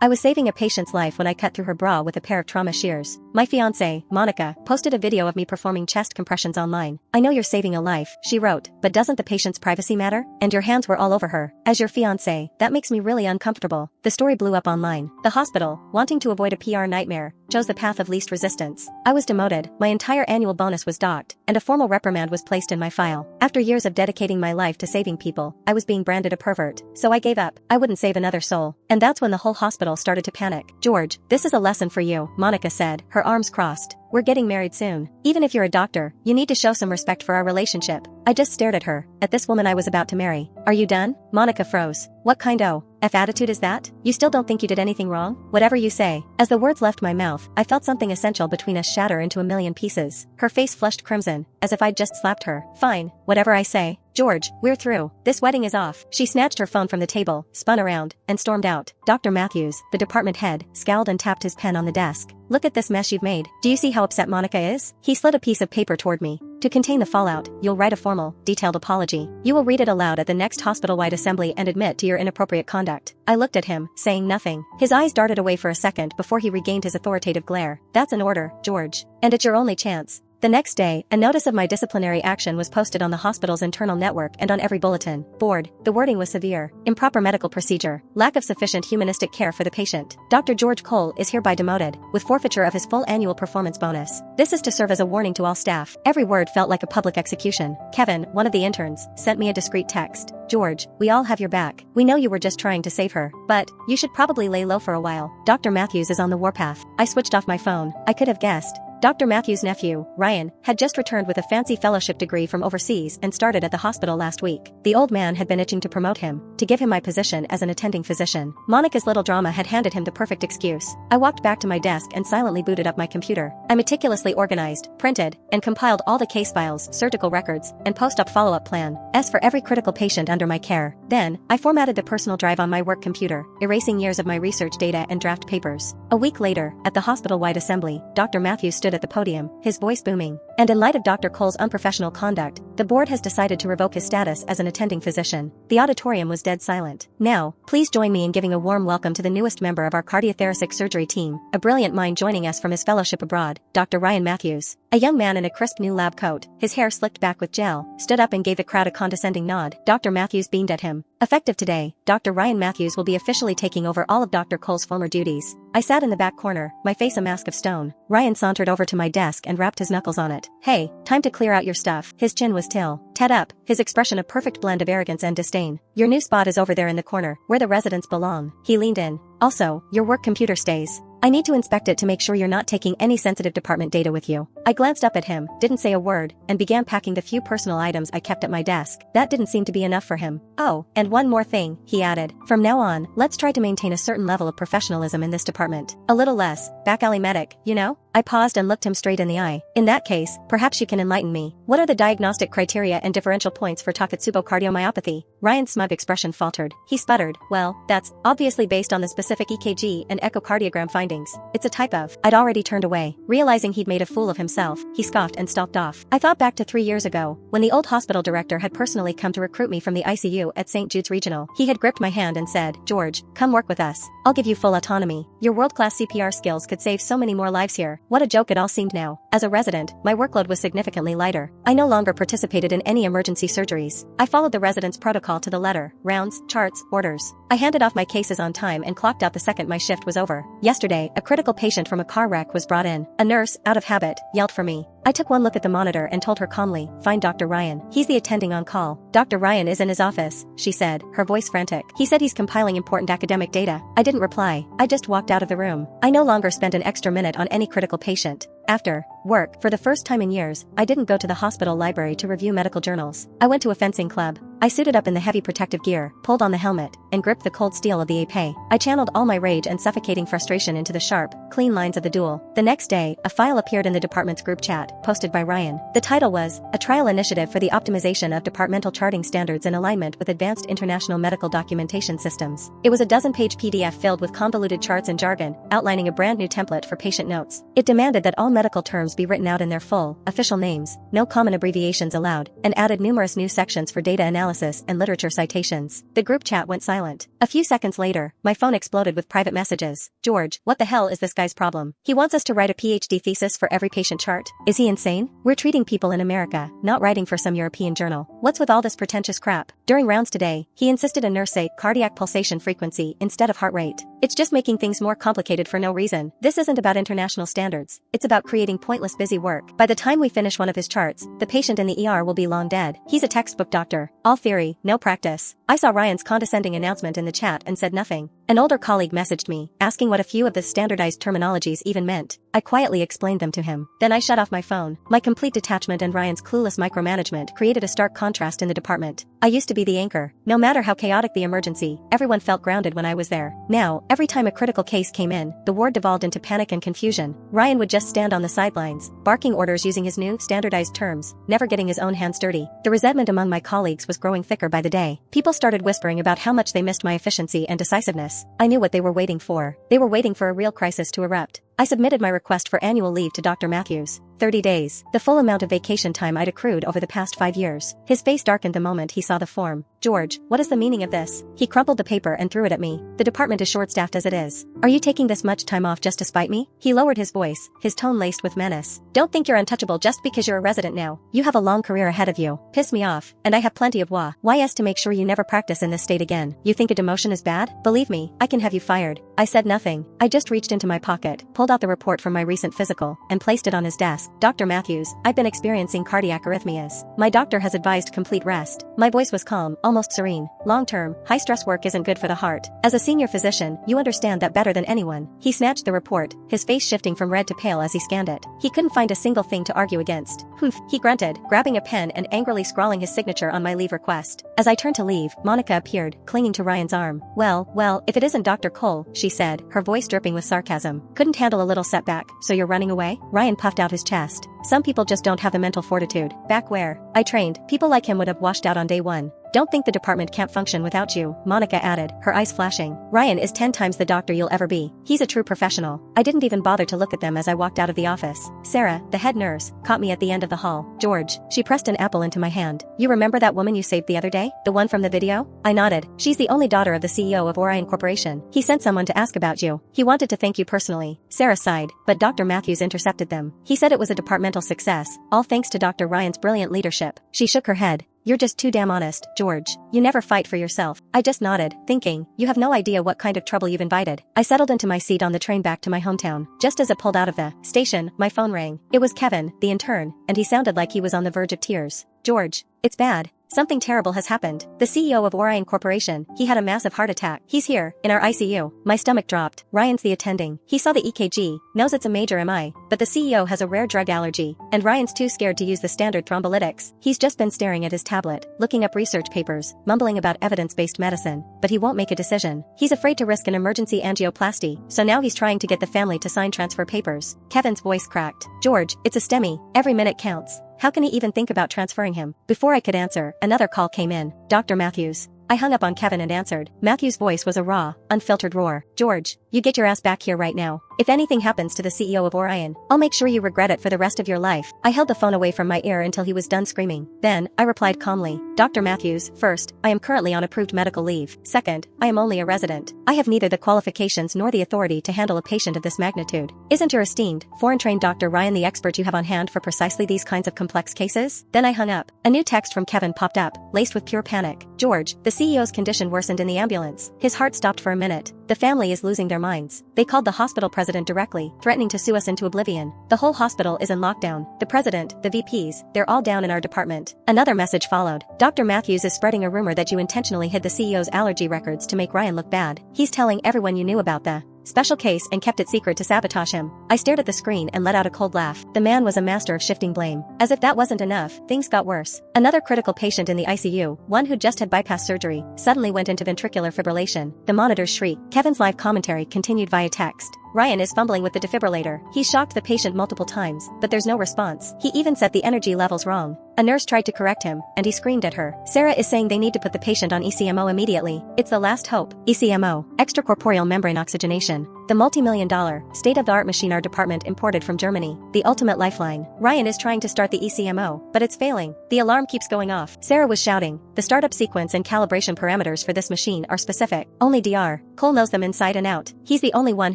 I was saving a patient's life when I cut through her bra with a pair of trauma shears. My fiancée, Monica, posted a video of me performing chest compressions online. I know you're saving a life, she wrote, but doesn't the patient's privacy matter? And your hands were all over her. As your fiancé, that makes me really uncomfortable. The story blew up online. The hospital, wanting to avoid a PR nightmare, chose the path of least resistance. I was demoted, my entire annual bonus was docked, and a formal reprimand was placed in my file. After years of dedicating my life to saving people, I was being branded a pervert. So I gave up. I wouldn't save another soul. And that's when the whole hospital started to panic. George, this is a lesson for you, Monica said, her arms crossed. We're getting married soon. Even if you're a doctor, you need to show some respect for our relationship. I just stared at her, at this woman I was about to marry. Are you done? Monica froze. What kind of attitude is that? You still don't think you did anything wrong? Whatever you say. As the words left my mouth, I felt something essential between us shatter into a million pieces. Her face flushed crimson, as if I'd just slapped her. Fine, whatever I say. George, we're through. This wedding is off. She snatched her phone from the table, spun around, and stormed out. Dr. Matthews, the department head, scowled and tapped his pen on the desk. Look at this mess you've made. Do you see how upset Monica is? He slid a piece of paper toward me. To contain the fallout, you'll write a formal, detailed apology. You will read it aloud at the next hospital-wide assembly and admit to your inappropriate conduct. I looked at him, saying nothing. His eyes darted away for a second before he regained his authoritative glare. That's an order, George. And it's your only chance. The next day, a notice of my disciplinary action was posted on the hospital's internal network and on every bulletin board. The wording was severe. Improper medical procedure. Lack of sufficient humanistic care for the patient. Dr. George Cole is hereby demoted, with forfeiture of his full annual performance bonus. This is to serve as a warning to all staff. Every word felt like a public execution. Kevin, one of the interns, sent me a discreet text. George, we all have your back. We know you were just trying to save her, but you should probably lay low for a while. Dr. Matthews is on the warpath. I switched off my phone. I could have guessed. Dr. Matthews' nephew, Ryan, had just returned with a fancy fellowship degree from overseas and started at the hospital last week. The old man had been itching to promote him, to give him my position as an attending physician. Monica's little drama had handed him the perfect excuse. I walked back to my desk and silently booted up my computer. I meticulously organized, printed, and compiled all the case files, surgical records, and post-op follow-up plan, for every critical patient under my care. Then, I formatted the personal drive on my work computer, erasing years of my research data and draft papers. A week later, at the hospital-wide assembly, Dr. Matthews stood at the podium, his voice booming. And in light of Dr. Cole's unprofessional conduct, the board has decided to revoke his status as an attending physician. The auditorium was dead silent. Now, please join me in giving a warm welcome to the newest member of our cardiothoracic surgery team, a brilliant mind joining us from his fellowship abroad, Dr. Ryan Matthews. A young man in a crisp new lab coat, his hair slicked back with gel, stood up and gave the crowd a condescending nod. Dr. Matthews beamed at him. Effective today, Dr. Ryan Matthews will be officially taking over all of Dr. Cole's former duties. I sat in the back corner, my face a mask of stone. Ryan sauntered over to my desk and rapped his knuckles on it. Hey, time to clear out your stuff. His chin was tied up, his expression a perfect blend of arrogance and disdain. Your new spot is over there in the corner, where the residents belong. He leaned in. Also, your work computer stays. I need to inspect it to make sure you're not taking any sensitive department data with you. I glanced up at him, didn't say a word, and began packing the few personal items I kept at my desk. That didn't seem to be enough for him. Oh, and one more thing, he added. From now on, let's try to maintain a certain level of professionalism in this department. A little less, back alley medic, you know? I paused and looked him straight in the eye. In that case, perhaps you can enlighten me. What are the diagnostic criteria and differential points for Takotsubo cardiomyopathy? Ryan's smug expression faltered. He sputtered. Well, that's obviously based on the specific EKG and echocardiogram findings. It's a type of. I'd already turned away. Realizing he'd made a fool of himself, he scoffed and stalked off. I thought back to 3 years ago, when the old hospital director had personally come to recruit me from the ICU at St. Jude's Regional. He had gripped my hand and said, George, come work with us. I'll give you full autonomy. Your world-class CPR skills could save so many more lives here. What a joke it all seemed now. As a resident, my workload was significantly lighter. I no longer participated in any emergency surgeries. I followed the resident's protocol to the letter. Rounds, charts, orders. I handed off my cases on time and clocked out the second my shift was over. Yesterday, a critical patient from a car wreck was brought in. A nurse, out of habit, yelled for me. I took one look at the monitor and told her calmly, find Dr. Ryan. He's the attending on call. Dr. Ryan is in his office, she said, her voice frantic. He said he's compiling important academic data. I didn't reply. I just walked out of the room. I no longer spent an extra minute on any critical patient. After work, for the first time in years, I didn't go to the hospital library to review medical journals. I went to a fencing club. I suited up in the heavy protective gear, pulled on the helmet, and gripped the cold steel of the AP. I channeled all my rage and suffocating frustration into the sharp, clean lines of the duel. The next day, a file appeared in the department's group chat, posted by Ryan. The title was, A Trial Initiative for the Optimization of Departmental Charting Standards in Alignment with Advanced International Medical Documentation Systems. It was a dozen-page PDF filled with convoluted charts and jargon, outlining a brand new template for patient notes. It demanded that all medical terms names be written out in their full, official names, no common abbreviations allowed, and added numerous new sections for data analysis and literature citations. The group chat went silent. A few seconds later, my phone exploded with private messages. George, what the hell is this guy's problem? He wants us to write a PhD thesis for every patient chart. Is he insane? We're treating people in America, not writing for some European journal. What's with all this pretentious crap? During rounds today, he insisted a nurse say cardiac pulsation frequency instead of heart rate. It's just making things more complicated for no reason. This isn't about international standards. It's about creating pointless busy work. By the time we finish one of his charts, the patient in the ER will be long dead. He's a textbook doctor. All theory, no practice. I saw Ryan's condescending announcement in the chat and said nothing. An older colleague messaged me, asking what a few of the standardized terminologies even meant. I quietly explained them to him. Then I shut off my phone. My complete detachment and Ryan's clueless micromanagement created a stark contrast in the department. I used to be the anchor. No matter how chaotic the emergency, everyone felt grounded when I was there. Now, every time a critical case came in, the ward devolved into panic and confusion. Ryan would just stand on the sidelines, barking orders using his new, standardized terms, never getting his own hands dirty. The resentment among my colleagues was growing thicker by the day. People started whispering about how much they missed my efficiency and decisiveness. I knew what they were waiting for. They were waiting for a real crisis to erupt. I submitted my request for annual leave to Dr. Matthews. 30 days. The full amount of vacation time I'd accrued over the past 5 years. His face darkened the moment he saw the form. George, what is the meaning of this? He crumpled the paper and threw it at me. The department is short-staffed as it is. Are you taking this much time off just to spite me? He lowered his voice, his tone laced with menace. Don't think you're untouchable just because you're a resident now. You have a long career ahead of you. Piss me off, and I have plenty of whys to make sure you never practice in this state again. You think a demotion is bad? Believe me, I can have you fired. I said nothing. I just reached into my pocket, pulled out the report from my recent physical, and placed it on his desk. Dr. Matthews, I've been experiencing cardiac arrhythmias. My doctor has advised complete rest. My voice was calm, almost serene. Long-term, high-stress work isn't good for the heart. As a senior physician, you understand that better than anyone. He snatched the report, his face shifting from red to pale as he scanned it. He couldn't find a single thing to argue against. Hoof, he grunted, grabbing a pen and angrily scrawling his signature on my leave request. As I turned to leave, Monica appeared, clinging to Ryan's arm. Well, if it isn't Dr. Cole, she said, her voice dripping with sarcasm. Couldn't handle a little setback, so you're running away? Ryan puffed out his chest. Some people just don't have the mental fortitude. Back where I trained, people like him would have washed out on day one. Don't think the department can't function without you, Monica added, her eyes flashing. Ryan is 10 times the doctor you'll ever be. He's a true professional. I didn't even bother to look at them as I walked out of the office. Sarah, the head nurse, caught me at the end of the hall. George, she pressed an apple into my hand. You remember that woman you saved the other day? The one from the video? I nodded. She's the only daughter of the CEO of Orion Corporation. He sent someone to ask about you. He wanted to thank you personally. Sarah sighed, but Dr. Matthews intercepted them. He said it was a departmental success, all thanks to Dr. Ryan's brilliant leadership. She shook her head. You're just too damn honest, George. You never fight for yourself. I just nodded, thinking, you have no idea what kind of trouble you've invited. I settled into my seat on the train back to my hometown. Just as it pulled out of the station, my phone rang. It was Kevin, the intern, and he sounded like he was on the verge of tears. George, it's bad. Something terrible has happened. The CEO of Orion Corporation, he had a massive heart attack. He's here, in our ICU. My stomach dropped. Ryan's the attending. He saw the EKG, knows it's a major MI, but the CEO has a rare drug allergy, and Ryan's too scared to use the standard thrombolytics. He's just been staring at his tablet, looking up research papers, mumbling about evidence-based medicine, but he won't make a decision. He's afraid to risk an emergency angioplasty, so now he's trying to get the family to sign transfer papers. Kevin's voice cracked. George, it's a STEMI. Every minute counts. How can he even think about transferring him? Before I could answer, another call came in. Dr. Matthews. I hung up on Kevin and answered. Matthews' voice was a raw, unfiltered roar. George, you get your ass back here right now. If anything happens to the CEO of Orion, I'll make sure you regret it for the rest of your life. I held the phone away from my ear until he was done screaming. Then, I replied calmly. Dr. Matthews, first, I am currently on approved medical leave. Second, I am only a resident. I have neither the qualifications nor the authority to handle a patient of this magnitude. Isn't your esteemed, foreign-trained Dr. Ryan the expert you have on hand for precisely these kinds of complex cases? Then I hung up. A new text from Kevin popped up, laced with pure panic. George, the CEO's condition worsened in the ambulance. His heart stopped for a minute. The family is losing their minds. They called the hospital president directly, threatening to sue us into oblivion. The whole hospital is in lockdown. The president, the VPs, they're all down in our department. Another message followed. Dr. Matthews is spreading a rumor that you intentionally hid the CEO's allergy records to make Ryan look bad. He's telling everyone you knew about the special case and kept it secret to sabotage him. I stared at the screen and let out a cold laugh. The man was a master of shifting blame. As if that wasn't enough, things got worse. Another critical patient in the ICU, one who just had bypass surgery, suddenly went into ventricular fibrillation. The monitors shrieked. Kevin's live commentary continued via text. Ryan is fumbling with the defibrillator. He shocked the patient multiple times, but there's no response. He even set the energy levels wrong. A nurse tried to correct him, and he screamed at her. Sarah is saying they need to put the patient on ECMO immediately. It's the last hope. ECMO, extracorporeal membrane oxygenation. The The multi-million-dollar, state-of-the-art machine our department imported from Germany. The ultimate lifeline. Ryan is trying to start the ECMO, but it's failing. The alarm keeps going off. Sarah was shouting. The startup sequence and calibration parameters for this machine are specific. Only Dr. Cole knows them inside and out. He's the only one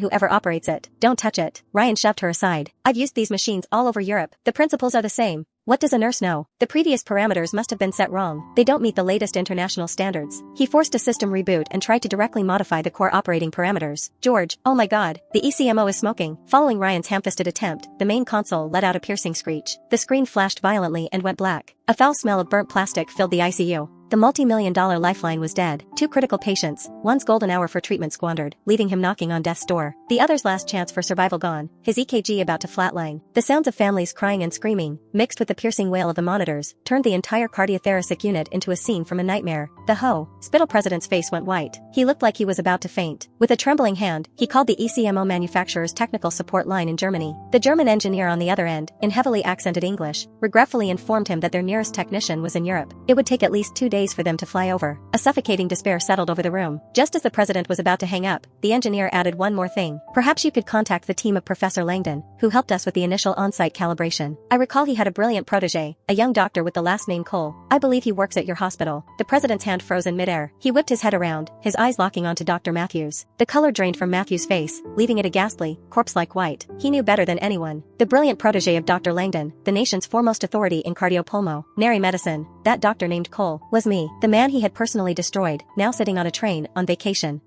who ever operates it. Don't touch it. Ryan shoved her aside. I've used these machines all over Europe. The principles are the same. What does a nurse know? The previous parameters must have been set wrong. They don't meet the latest international standards. He forced a system reboot and tried to directly modify the core operating parameters. George, oh my god, the ECMO is smoking. Following Ryan's ham-fisted attempt, the main console let out a piercing screech. The screen flashed violently and went black. A foul smell of burnt plastic filled the ICU. The multi-million-dollar lifeline was dead. 2 critical patients, one's golden hour for treatment squandered, leaving him knocking on death's door. The other's last chance for survival gone, his EKG about to flatline. The sounds of families crying and screaming, mixed with the piercing wail of the monitors, turned the entire cardiothoracic unit into a scene from a nightmare. The hospital president's face went white. He looked like he was about to faint. With a trembling hand, he called the ECMO manufacturer's technical support line in Germany. The German engineer on the other end, in heavily accented English, regretfully informed him that their nearest technician was in Europe. It would take at least 2 days for them to fly over. A suffocating despair settled over the room. Just as the president was about to hang up, the engineer added one more thing. Perhaps you could contact the team of Professor Langdon, who helped us with the initial on-site calibration. I recall he had a brilliant protege, a young doctor with the last name Cole. I believe he works at your hospital. The president's hand froze in midair. He whipped his head around, his eyes locking onto Dr. Matthews. The color drained from Matthews' face, leaving it a ghastly, corpse-like white. He knew better than anyone. The brilliant protege of Dr. Langdon, the nation's foremost authority in cardiopulmonary medicine, that doctor named Cole, was me. The man he had personally destroyed, now sitting on a train, on vacation.